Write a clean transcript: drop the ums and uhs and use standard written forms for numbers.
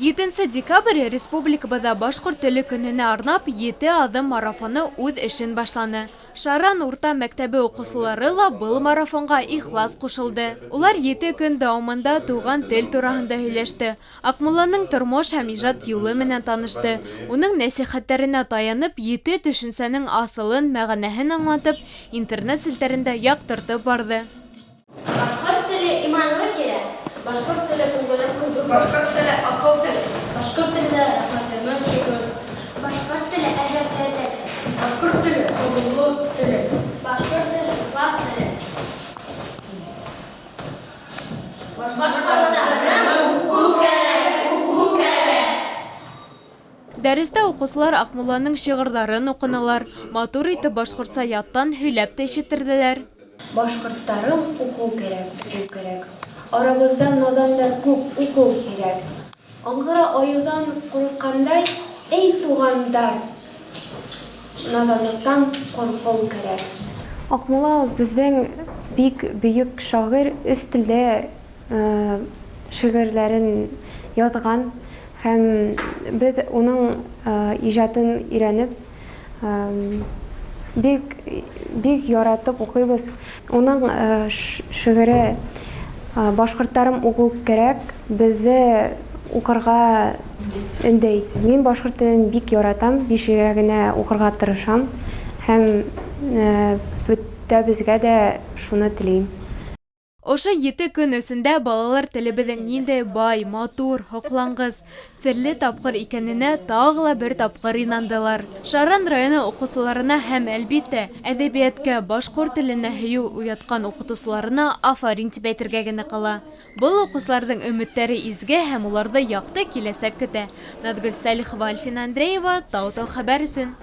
7 декабрь республикабызда башкорт теле көненә арнап 7 адым марафоны үз эшен башланы. Шаран урта мәктәбе укучылары ла был марафонга ихлас кушылды. Улар 7 көн дәвамында туган тел турында һөйләште. Акмулланың тормыш һәм иҗат юлы менән танышты. Уның нәсихәтләренә таянып, 7 төшенсәнең асылын, мәгънәһен аңлатып, интернет селтәрендә яктыртып барды. Башкорт теле иманлы кирәк. Башкорт теле күңелле куйды. Башкорт теле акыл теле. Башкорт теле рәхмәтләрмен шөкер. Башкорт теле әдәпләре. Башкорт теле сабырлы теле. Башкорт теле класс теле. Башкортларым уку кирәк. Дәрестә укучылар Акмулланың шигырьләрен укыналар, матур итеп башкортса яттан һөйләп тә ишеттерделәр. Башкортларым уку кирәк. Арабызда надандар күп уку кирәк. Аңгыра аюдан курыккандай, эй тугандар, назанлыктан корку кирәк. Акмулла безнең бик бөек шагыйрь, үз телдә шигырьләрен язган һәм без уның иҗатын өйрәнеп бик яратып укыйбыз. Уның шигыре башкортларым уку кирәк, безне укырга өндәй. Мин башкорт телен бик яратам, бишегә генә укырга тырышам һәм безгә дә шуны телим. Ошо 7 көн эсендә балалар телебезнең нинди бай, матур, хоклангыз, серле тапкыр икәненә тагыла бер тапкыр инандылар. Шаран районы укучыларына һәм әлбиттә әдәбиятка, башкорт теленә һөю уяткан укытучыларына афарин дип әйтергә генә кала. Был укучыларның өметләре изге һәм уларда якты киләсәк көтә. Надгөл Салихова, Альфина Андреева, Тау-Тау хәбәр өчен.